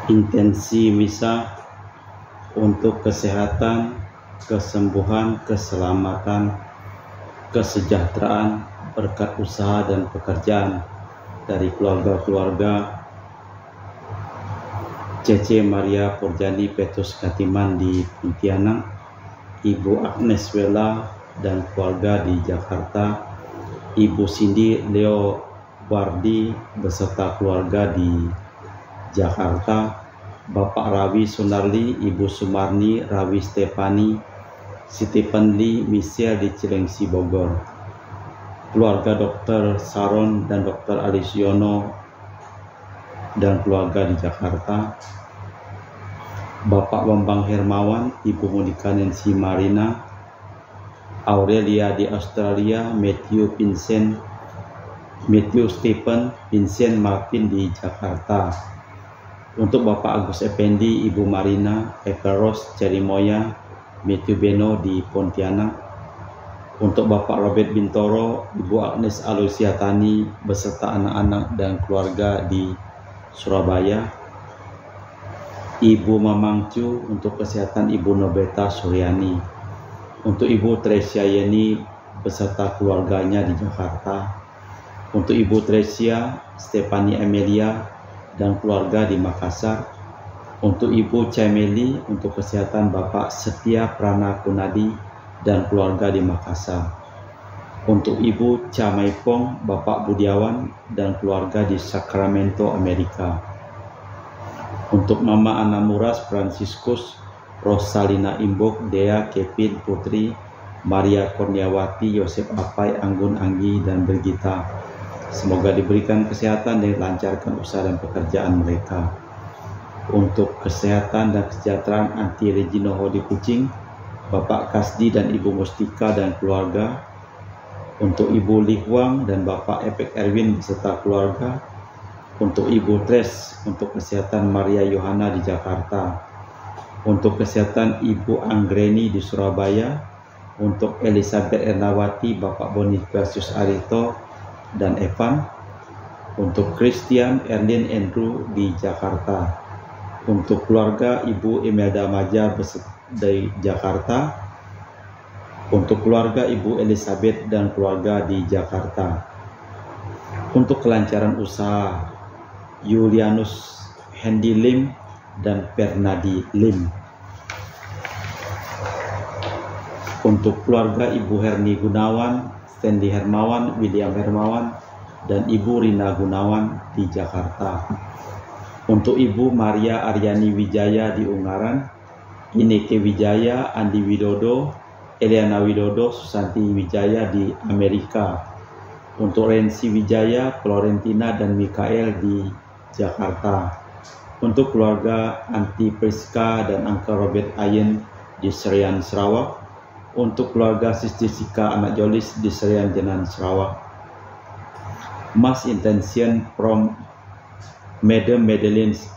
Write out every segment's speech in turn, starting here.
intensi misa untuk kesehatan, kesembuhan, keselamatan, kesejahteraan, berkat usaha dan pekerjaan dari keluarga-keluarga Cece Maria Porjani Petrus Katiman di Pontianak, Ibu Agnes Wela dan keluarga di Jakarta, Ibu Cindy Leo Wardi beserta keluarga di Jakarta, Bapak Rawi Sunarli, Ibu Sumarni, Rawi Stefani, Stephen Lee, Michelle di Cilengsi Bogor, keluarga Dr. Saron dan Dr. Alisiono dan keluarga di Jakarta, Bapak Bambang Hermawan, Ibu Monika Nancy Marina, Aurelia di Australia, Matthew Stephen, Vincent Martin di Jakarta. Untuk Bapak Agus Effendi, Ibu Marina, Eperos Cerimoya, Matthew Beno di Pontianak. Untuk Bapak Robert Bintoro, Ibu Agnes Alusiatani beserta anak-anak dan keluarga di Surabaya, Ibu Mamang Cu untuk kesehatan Ibu Nobeta Suryani, untuk Ibu Tresia Yeni beserta keluarganya di Jakarta, untuk Ibu Tresia Stefani Amelia dan keluarga di Makassar, untuk Ibu Cemeli untuk kesehatan Bapak Setia Prana Kunadi dan keluarga di Makassar, untuk Ibu Camaipong, Bapak Budiawan dan keluarga di Sacramento, Amerika. Untuk Mama Ana Muras, Franciscus, Rosalina Imbok, Dea, Kevin, Putri, Maria Kurniawati, Yosef Apai, Anggun Anggi, dan Brigita. Semoga diberikan kesehatan dan dilancarkan usaha dan pekerjaan mereka. Untuk kesehatan dan kesejahteraan Anti Regino di Kucing, Bapak Kasdi dan Ibu Mustika dan keluarga, untuk Ibu Li Huang dan Bapak Epek Erwin beserta keluarga, untuk Ibu Tres untuk kesehatan Maria Yohana di Jakarta, untuk kesehatan Ibu Anggreni di Surabaya, untuk Elizabeth Ernawati, Bapak Bonifacius Arito dan Evan, untuk Christian Erlin Andrew di Jakarta, untuk keluarga Ibu Imelda Majar dari Jakarta, untuk keluarga Ibu Elizabeth dan keluarga di Jakarta, untuk kelancaran usaha Julianus Hendy Lim dan Fernadi Lim, untuk keluarga Ibu Herni Gunawan, Stanley Hermawan, William Hermawan, dan Ibu Rina Gunawan di Jakarta, untuk Ibu Maria Aryani Wijaya di Ungaran, Ineke Wijaya, Andi Widodo, Eliana Widodo, Susanti Wijaya di Amerika, untuk Rensi Wijaya, Florentina dan Mikael di Jakarta, untuk keluarga Anti Priska dan Uncle Robert Ayen di Serian Sarawak, untuk keluarga Sis Jessica anak Jolis di Serian Jenan Sarawak. Mass intention from Madam Madeline's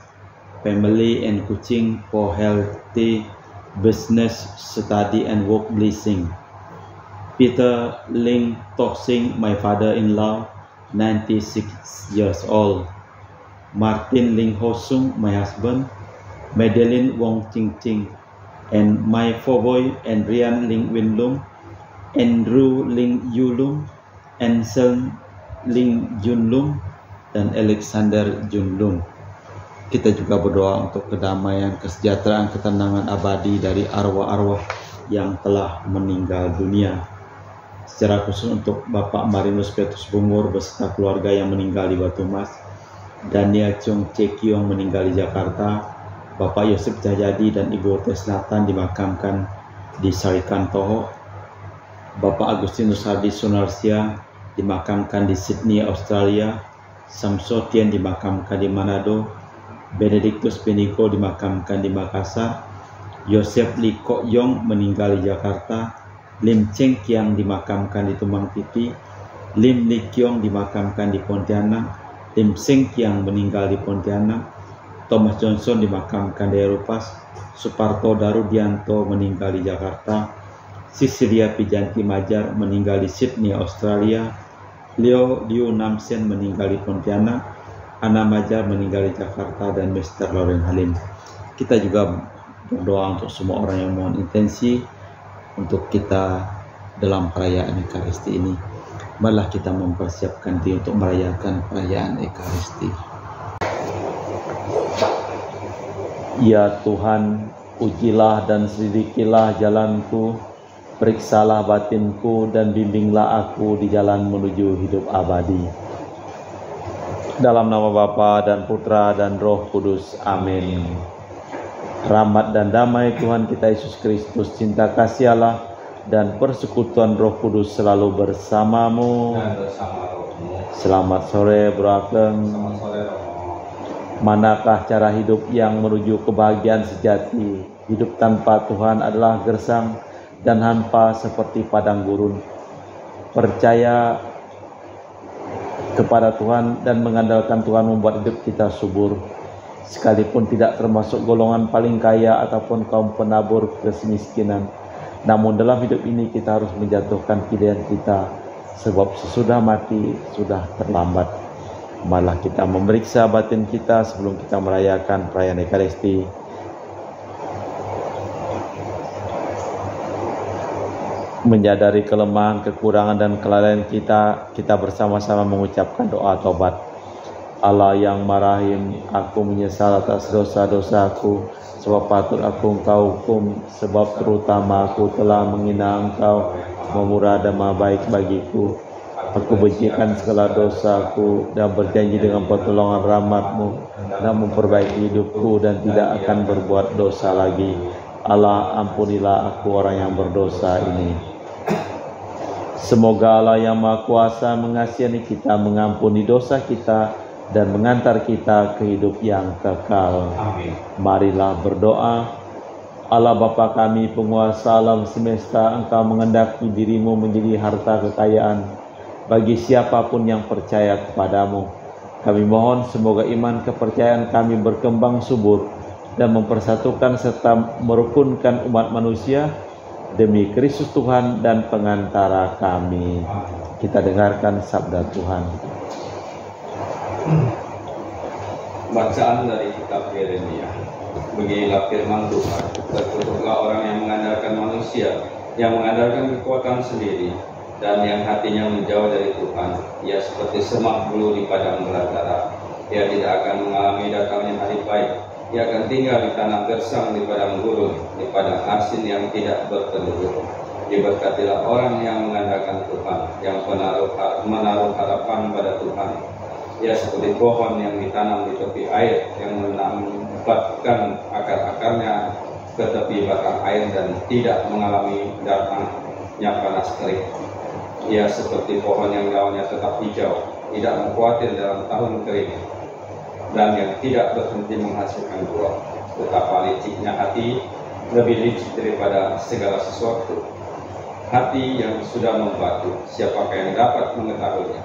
family and Kuching for healthy business, study and work blessing. Peter Ling Toxing, my father-in-law, 96 years old. Martin Ling Hosung, my husband. Madeline Wong Ching Ching, and my four boy Adrian Ling Winlung, Andrew Ling Yulung, Anselm Ling Junlung, dan Alexander Junlung. Kita juga berdoa untuk kedamaian, kesejahteraan, ketenangan abadi dari arwah-arwah yang telah meninggal dunia. Secara khusus untuk Bapak Marinus Petrus Bungur beserta keluarga yang meninggal di Batumas, Daniel Chung Cekiong meninggal di Jakarta, Bapak Yosef Cahyadi dan Ibu Tesnatan dimakamkan di Sarikantoho, Bapak Agustinus Hardi Sunarsia dimakamkan di Sydney, Australia, Samsotien dimakamkan di Manado, Benedictus Benigo dimakamkan di Makassar, Yosef Lee Kok Yong meninggal di Jakarta, Lim Cheng Kiang dimakamkan di Tumang Titi, Lim Lee Kiong dimakamkan di Pontianak, Lim Seng Kiang meninggal di Pontianak, Thomas Johnson dimakamkan di Eropas, Suparto Darudianto meninggal di Jakarta, Cecilia Pijanti Majar meninggal di Sydney, Australia, Leo Liu Namsen meninggal di Pontianak, Hana Maja meninggal di Jakarta, dan Mr. Lauren Halim. Kita juga berdoa untuk semua orang yang mohon intensi untuk kita dalam perayaan Ekaristi ini. Marilah kita mempersiapkan diri untuk merayakan perayaan Ekaristi. Ya Tuhan, ujilah dan selidikilah jalanku, periksalah batinku, dan bimbinglah aku di jalan menuju hidup abadi. Dalam nama Bapa dan Putra dan Roh Kudus. Amin. Rahmat dan damai Tuhan kita Yesus Kristus, cinta kasih Allah, dan persekutuan Roh Kudus selalu bersamamu. Selamat sore, Bro Ageng. Selamat sore, Romo. Manakah cara hidup yang menuju kebahagiaan sejati? Hidup tanpa Tuhan adalah gersang dan hampa seperti padang gurun. Percaya kepada Tuhan dan mengandalkan Tuhan membuat hidup kita subur. Sekalipun tidak termasuk golongan paling kaya ataupun kaum penabur kemiskinan, namun dalam hidup ini kita harus menjatuhkan pilihan kita, sebab sesudah mati sudah terlambat. Malah kita memeriksa batin kita sebelum kita merayakan perayaan Ekaristi. Menyadari kelemahan, kekurangan, dan kelalaian kita bersama-sama mengucapkan doa tobat. Allah yang marahim, aku menyesal atas dosa-dosaku, sebab patut aku Engkau hukum, sebab terutama aku telah menghina Engkau, memurah dama baik bagiku. Aku bencikan segala dosaku dan berjanji dengan pertolongan rahmat-Mu dan memperbaiki hidupku dan tidak akan berbuat dosa lagi. Allah, ampunilah aku orang yang berdosa ini. Semoga Allah yang Maha Kuasa mengasihani kita, mengampuni dosa kita, dan mengantar kita ke hidup yang kekal. Amin. Marilah berdoa. Allah Bapa kami, penguasa alam semesta, Engkau mengendaki dirimu menjadi harta kekayaan bagi siapapun yang percaya kepadamu. Kami mohon semoga iman kepercayaan kami berkembang subur dan mempersatukan serta merukunkan umat manusia demi Kristus Tuhan dan pengantara kami. Kita dengarkan sabda Tuhan. Bacaan dari kitab Yeremia. Beginilah firman Tuhan, terkutuklah orang yang mengandalkan manusia, yang mengandalkan kekuatan sendiri, dan yang hatinya menjauh dari Tuhan. Ia seperti semak bulu di padang belantara. Ia tidak akan mengalami datangnya hari baik. Ia akan tinggal di tanah gersang, di padang gurun, di padang asin yang tidak bertelur. Diberkatilah orang yang mengandalkan Tuhan, yang menaruh harapan pada Tuhan. Ia seperti pohon yang ditanam di tepi air, yang menempatkan akar-akarnya ke tepi batang air dan tidak mengalami datangnya panas terik. Ia seperti pohon yang daunnya tetap hijau, tidak mengkhawatir dalam tahun kering, dan yang tidak berhenti menghasilkan buah. Betapa liciknya hati, lebih licik daripada segala sesuatu. Hati yang sudah membatu, siapakah yang dapat mengetahuinya?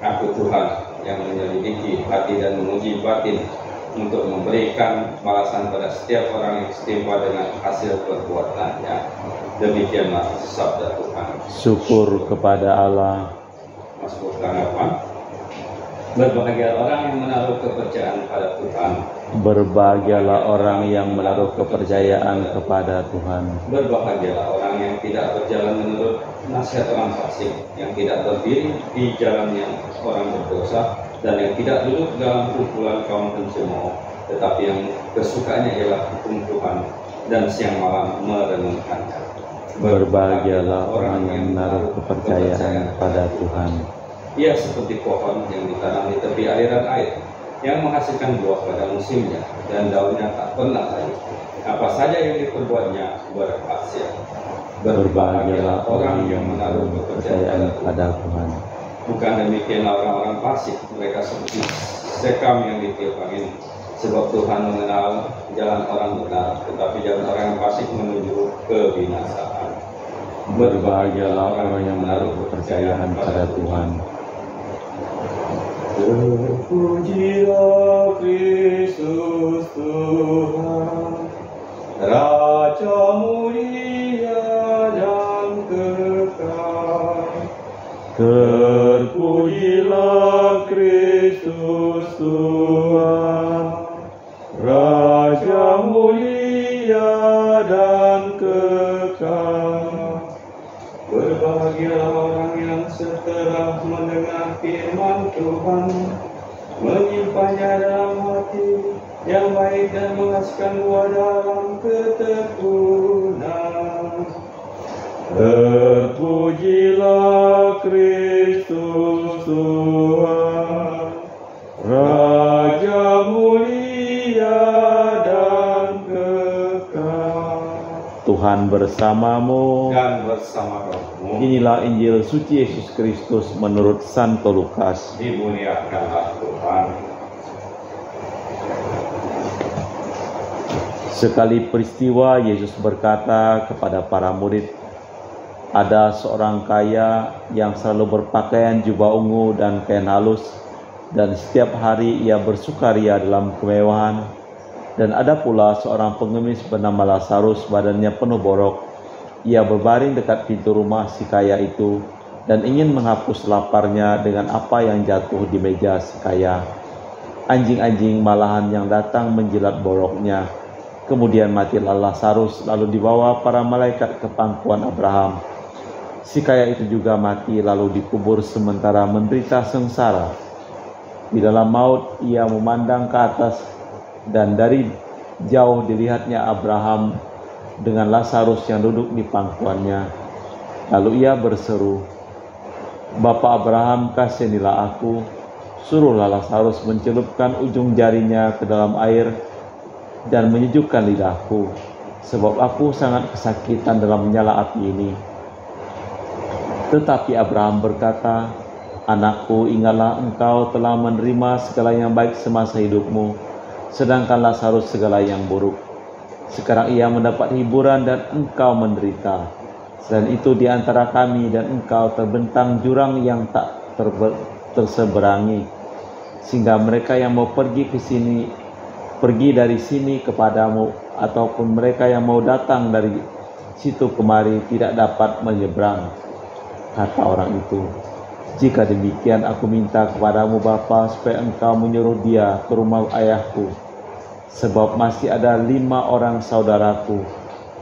Aku Tuhan yang menyelidiki hati dan menguji batin, untuk memberikan balasan pada setiap orang yang setimpa dengan hasil perbuatannya. Demikianlah sabda Tuhan. Syukur kepada Allah. Mazmur tanggapan. Berbahagia orang yang menaruh kepercayaan pada Tuhan. Berbahagialah orang yang menaruh kepercayaan kepada Tuhan. Berbahagialah orang yang tidak berjalan menurut nasihat orang fasik, yang tidak berdiri di jalan yang orang berdosa, dan yang tidak duduk dalam kumpulan kaum pencemooh, tetapi yang kesukaannya ialah hukum Tuhan, dan siang malam merenungkannya. Berbahagialah orang yang menaruh kepercayaan pada Tuhan. Ia seperti pohon yang ditanam di tepi aliran air, yang menghasilkan buah pada musimnya, dan daunnya tak pernah layu. Apa saja yang diperbuatnya berhasil. Berbahagialah orang yang menaruh kepercayaan pada Tuhan. Bukan demikianlah orang-orang fasik, mereka seperti sekam yang ditiup angin. Sebab Tuhan mengenal jalan orang benar, tetapi jalan orang yang fasik menuju kebinasaan. Berbahagialah orang yang menaruh kepercayaan pada Tuhan. Terpujilah Kristus Tuhan, Raja mulia dan kekal. Terpujilah Kristus Tuhan. Berbahagialah orang yang setelah mendengar firman Tuhan menyimpannya dalam hati yang baik dan menghasilkan buah dalam ketekunan. Terpujilah Kristus Tuhan, Raja mulia dan kekal. Tuhan bersamamu Dan bersama rohmu. Inilah Injil suci Yesus Kristus menurut Santo Lukas. Dimuliakanlah Tuhan. Sekali peristiwa Yesus berkata kepada para murid, ada seorang kaya yang selalu berpakaian jubah ungu dan kain halus, dan setiap hari ia bersukaria dalam kemewahan. Dan ada pula seorang pengemis bernama Lazarus, badannya penuh borok. Ia berbaring dekat pintu rumah si kaya itu dan ingin menghapus laparnya dengan apa yang jatuh di meja si kaya. Anjing-anjing malahan yang datang menjilat boroknya. Kemudian matilah Lazarus, lalu dibawa para malaikat ke pangkuan Abraham. Si kaya itu juga mati, lalu dikubur sementara menderita sengsara. Di dalam maut ia memandang ke atas, dan dari jauh dilihatnya Abraham dengan Lazarus yang duduk di pangkuannya. Lalu ia berseru, "Bapa Abraham, kasihanilah aku, suruhlah Lazarus mencelupkan ujung jarinya ke dalam air dan menyejukkan lidahku, sebab aku sangat kesakitan dalam menyala api ini." Tetapi Abraham berkata, "Anakku, ingatlah engkau telah menerima segala yang baik semasa hidupmu, sedangkan Lazarus segala yang buruk. Sekarang ia mendapat hiburan dan engkau menderita. Selain itu di antara kami dan engkau terbentang jurang yang tak terseberangi, sehingga mereka yang mau pergi dari sini kepadamu, ataupun mereka yang mau datang dari situ kemari tidak dapat menyeberang." Kata orang itu, "Jika demikian aku minta kepadamu Bapa, supaya engkau menyuruh dia ke rumah ayahku, sebab masih ada 5 orang saudaraku,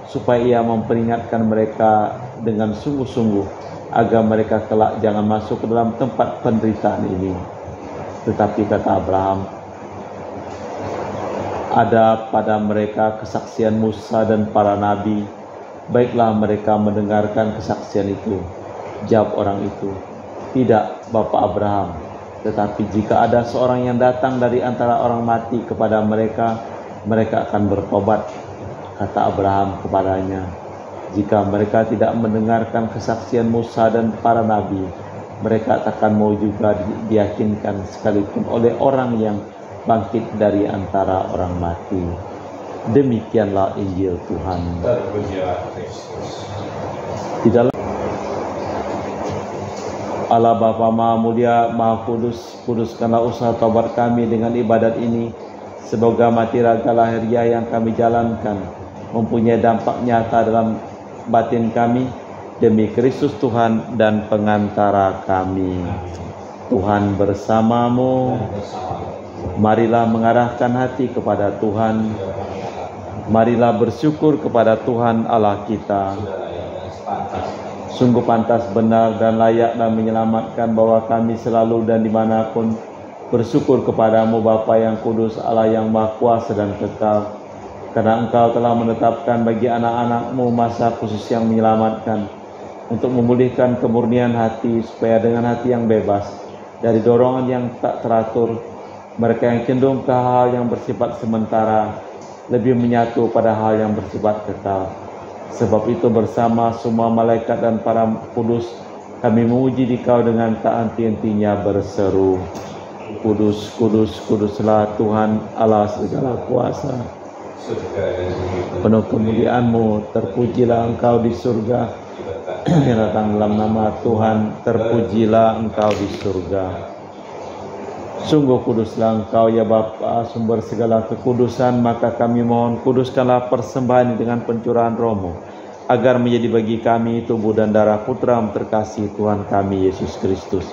supaya ia memperingatkan mereka dengan sungguh-sungguh, agar mereka kelak jangan masuk ke dalam tempat penderitaan ini." Tetapi kata Abraham, "Ada pada mereka kesaksian Musa dan para nabi, baiklah mereka mendengarkan kesaksian itu." Jawab orang itu, "Tidak, Bapa Abraham, tetapi jika ada seorang yang datang dari antara orang mati kepada mereka, mereka akan bertobat." Kata Abraham kepadanya, "Jika mereka tidak mendengarkan kesaksian Musa dan para nabi, mereka takkan mau juga diyakinkan sekalipun oleh orang yang bangkit dari antara orang mati." Demikianlah Injil Tuhan. Terpujilah Kristus. Di dalam Allah Bapa Maha Mulia, Maha Kudus, kuduskanlah usaha taubat kami dengan ibadat ini. Semoga mati raga lahiriah yang kami jalankan mempunyai dampak nyata dalam batin kami, demi Kristus Tuhan dan pengantara kami. Tuhan bersamamu. Marilah mengarahkan hati kepada Tuhan. Marilah bersyukur kepada Tuhan Allah kita. Sungguh pantas, benar dan layak dan menyelamatkan bahwa kami selalu dan dimanapun bersyukur kepadamu Bapa yang kudus, Allah yang maha kuasa dan kekal, karena Engkau telah menetapkan bagi anak-anak-Mu masa khusus yang menyelamatkan, untuk memulihkan kemurnian hati, supaya dengan hati yang bebas dari dorongan yang tak teratur, mereka yang cenderung ke hal yang bersifat sementara lebih menyatu pada hal yang bersifat kekal. Sebab itu bersama semua malaikat dan para kudus, kami memuji Dikau dengan tak henti-hentinya berseru, "Kudus, kudus, kuduslah Tuhan Allah segala kuasa. Penuh kemuliaan-Mu, terpujilah Engkau di surga. Yang datang dalam nama Tuhan, terpujilah Engkau di surga. Sungguh kuduslah Engkau ya Bapa, sumber segala kekudusan, maka kami mohon kuduskanlah persembahan ini dengan pencurahan Roh-Mu, agar menjadi bagi kami tubuh dan darah Putra terkasih Tuhan kami Yesus Kristus.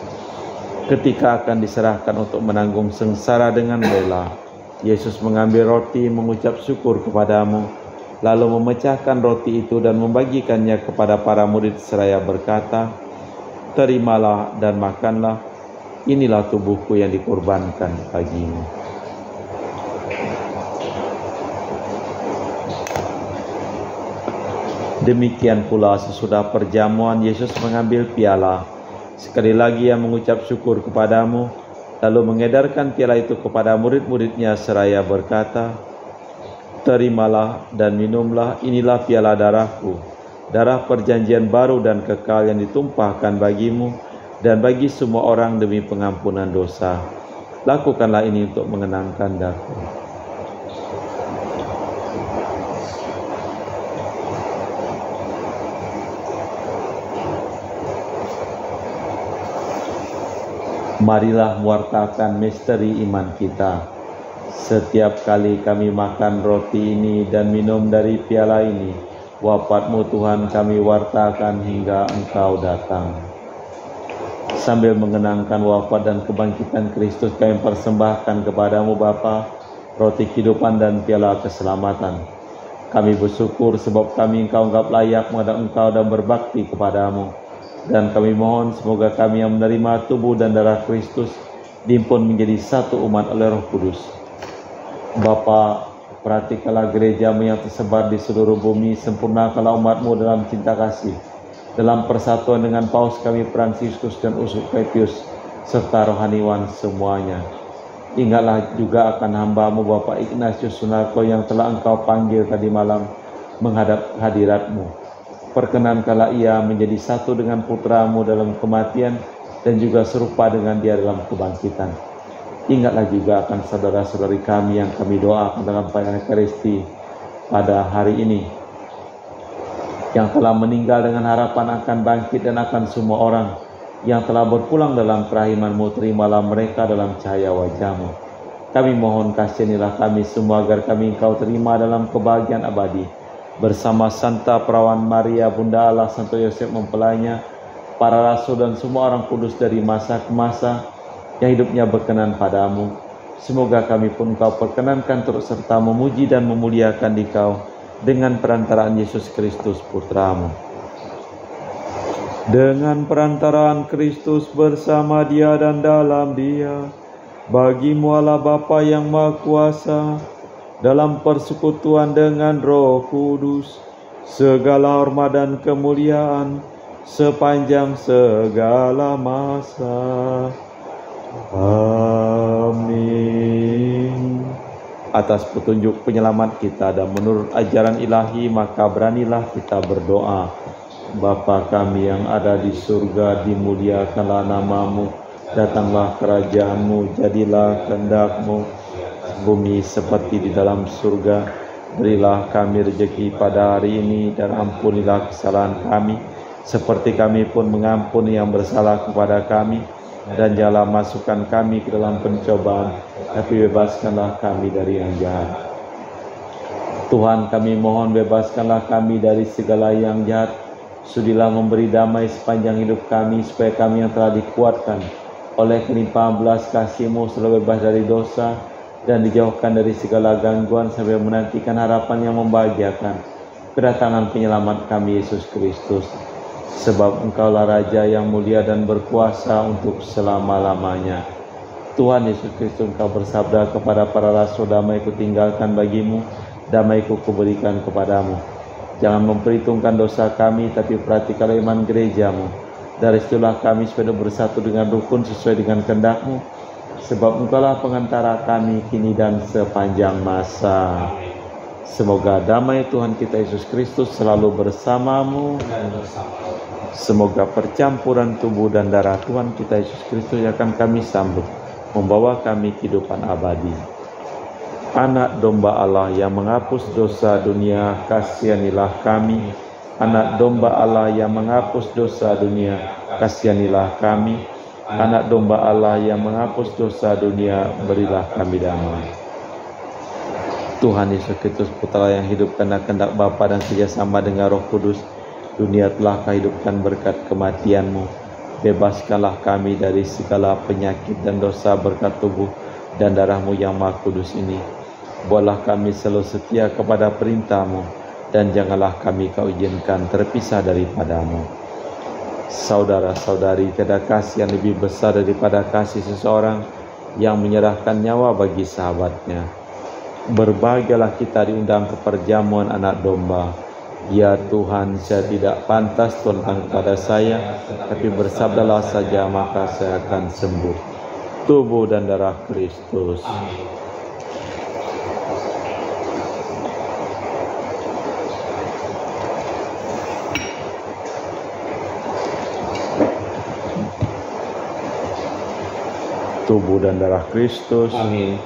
Ketika akan diserahkan untuk menanggung sengsara dengan rela, Yesus mengambil roti, mengucap syukur kepadamu, lalu memecahkan roti itu dan membagikannya kepada para murid seraya berkata, terimalah dan makanlah, inilah tubuhku yang dikorbankan bagimu. Demikian pula sesudah perjamuan Yesus mengambil piala. Sekali lagi ia mengucap syukur kepadamu, lalu mengedarkan piala itu kepada murid-muridnya seraya berkata, terimalah dan minumlah, inilah piala darahku, darah perjanjian baru dan kekal yang ditumpahkan bagimu dan bagi semua orang demi pengampunan dosa. Lakukanlah ini untuk mengenangkan daku. Marilah mewartakan misteri iman kita. Setiap kali kami makan roti ini dan minum dari piala ini, wafat-Mu Tuhan kami wartakan hingga Engkau datang. Sambil mengenangkan wafat dan kebangkitan Kristus, kami persembahkan kepadamu Bapa, roti kehidupan dan piala keselamatan. Kami bersyukur sebab kami Engkau anggap layak menghadap Engkau dan berbakti kepadamu. Dan kami mohon semoga kami yang menerima tubuh dan darah Kristus dihimpun menjadi satu umat oleh Roh Kudus. Bapa, perhatikanlah gereja-Mu yang tersebar di seluruh bumi, sempurnakanlah umat-Mu dalam cinta kasih, dalam persatuan dengan Paus kami Fransiskus dan Uskup Ketius, serta rohaniwan semuanya. Ingatlah juga akan hamba-Mu Bapak Ignatius Sunarko yang telah Engkau panggil tadi malam menghadap hadirat-Mu. Perkenankanlah ia menjadi satu dengan putra-Mu dalam kematian dan juga serupa dengan Dia dalam kebangkitan. Ingatlah juga akan saudara-saudari kami yang kami doakan dalam perayaan Ekaristi pada hari ini, yang telah meninggal dengan harapan akan bangkit, dan akan semua orang yang telah berpulang dalam kerahiman-Mu, terimalah mereka dalam cahaya wajah-Mu. Kami mohon kasihanilah kami semua agar kami Engkau terima dalam kebahagiaan abadi, bersama Santa Perawan Maria, Bunda Allah, Santo Yosef mempelainya, para rasul dan semua orang kudus dari masa ke masa, yang hidupnya berkenan padamu. Semoga kami pun Engkau perkenankan turut serta memuji dan memuliakan Dikau dengan perantaraan Yesus Kristus Putra-Mu. Dengan perantaraan Kristus bersama Dia dan dalam Dia, bagi-Mu Allah Bapa yang Maha Kuasa, dalam persekutuan dengan Roh Kudus, segala hormat dan kemuliaan sepanjang segala masa. Amin. Atas petunjuk penyelamat kita dan menurut ajaran ilahi, maka beranilah kita berdoa. Bapa kami yang ada di surga, dimuliakanlah nama-Mu, datanglah kerajaan-Mu, jadilah kehendak-Mu bumi seperti di dalam surga. Berilah kami rezeki pada hari ini, dan ampunilah kesalahan kami seperti kami pun mengampuni yang bersalah kepada kami. Dan janganlah masukkan kami ke dalam pencobaan, tapi bebaskanlah kami dari yang jahat. Tuhan, kami mohon bebaskanlah kami dari segala yang jahat. Sudilah memberi damai sepanjang hidup kami, supaya kami yang telah dikuatkan oleh kelimpahan belas kasih-Mu selalu bebas dari dosa dan dijauhkan dari segala gangguan, sampai menantikan harapan yang membahagiakan, kedatangan penyelamat kami Yesus Kristus. Sebab Engkaulah Raja yang mulia dan berkuasa untuk selama-lamanya. Tuhan Yesus Kristus, Engkau bersabda kepada para rasul, damai-Ku tinggalkan bagimu, damai-Ku kuberikan kepadamu. Jangan memperhitungkan dosa kami, tapi perhatikanlah iman gereja-Mu. Dari situlah kami supaya bersatu dengan rukun sesuai dengan kehendak-Mu. Sebab Engkaulah pengantara kami kini dan sepanjang masa. Semoga damai Tuhan kita Yesus Kristus selalu bersamamu. Semoga percampuran tubuh dan darah Tuhan kita Yesus Kristus yang akan kami sambut, membawa kami kehidupan abadi. Anak domba Allah yang menghapus dosa dunia, kasihanilah kami. Anak domba Allah yang menghapus dosa dunia, kasihanilah kami. Anak domba Allah yang menghapus dosa dunia, berilah kami damai. Tuhan Yesus Kristus, Putra yang hidup karena kehendak Bapa dan kerjasama dengan Roh Kudus, dunia telah Kau hidupkan berkat kematian-Mu. Bebaskanlah kami dari segala penyakit dan dosa berkat tubuh dan darah-Mu yang Maha Kudus ini. Buatlah kami selalu setia kepada perintah-Mu, dan janganlah kami Kau izinkan terpisah daripada-Mu. Saudara-saudari, tiada kasih yang lebih besar daripada kasih seseorang yang menyerahkan nyawa bagi sahabatnya. Berbahagialah kita diundang ke perjamuan anak domba. Ya Tuhan, saya tidak pantas tuntang kepada saya, tapi bersabdalah saja maka saya akan sembuh. Tubuh dan darah Kristus. Amin. Tubuh dan darah Kristus. Amin.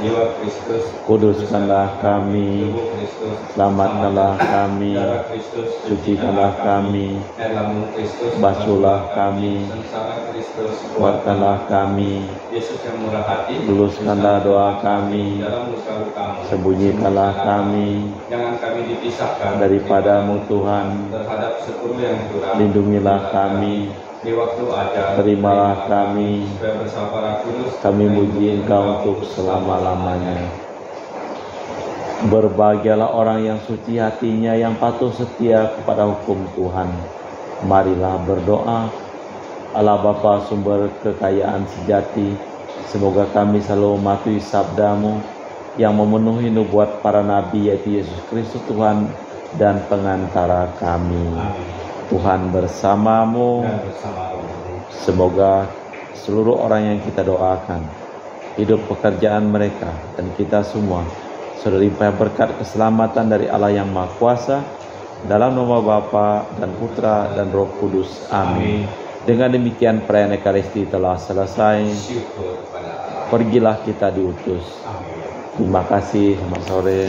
Jiwa Kristus, Kuduskanlah kami, tubuh Kristus, selamatkanlah kami, darah Kristus, sucikanlah kami, air lambung Kristus, basuhlah kami, sengsara Kristus, kuatkanlah kami, Yesus yang murah hati, luluskanlah doa kami, dalam luka-lukamu, sembunyikanlah kami jangan kami dipisahkan daripadamu Tuhan, terhadap sepuluh yang curang, lindungilah kami, di waktu ajal, terimalah kami, supaya bersama kudus, kami muji Engkau untuk selama-lamanya. Berbahagialah orang yang suci hatinya, yang patuh setia kepada hukum Tuhan. Marilah berdoa. Allah Bapa, sumber kekayaan sejati, semoga kami selalu mematuhi sabda-Mu yang memenuhi nubuat para nabi, yaitu Yesus Kristus Tuhan dan pengantara kami. Amin. Tuhan bersamamu. Dan bersama-mu. Semoga seluruh orang yang kita doakan, hidup pekerjaan mereka, dan kita semua sudah dilimpahi berkat keselamatan dari Allah yang Maha Kuasa, dalam nama Bapa dan Putra dan Roh Kudus. Amin. Dengan demikian perayaan Ekaristi telah selesai. Syukur kepada Allah. Pergilah kita diutus. Amin. Terima kasih. Selamat sore.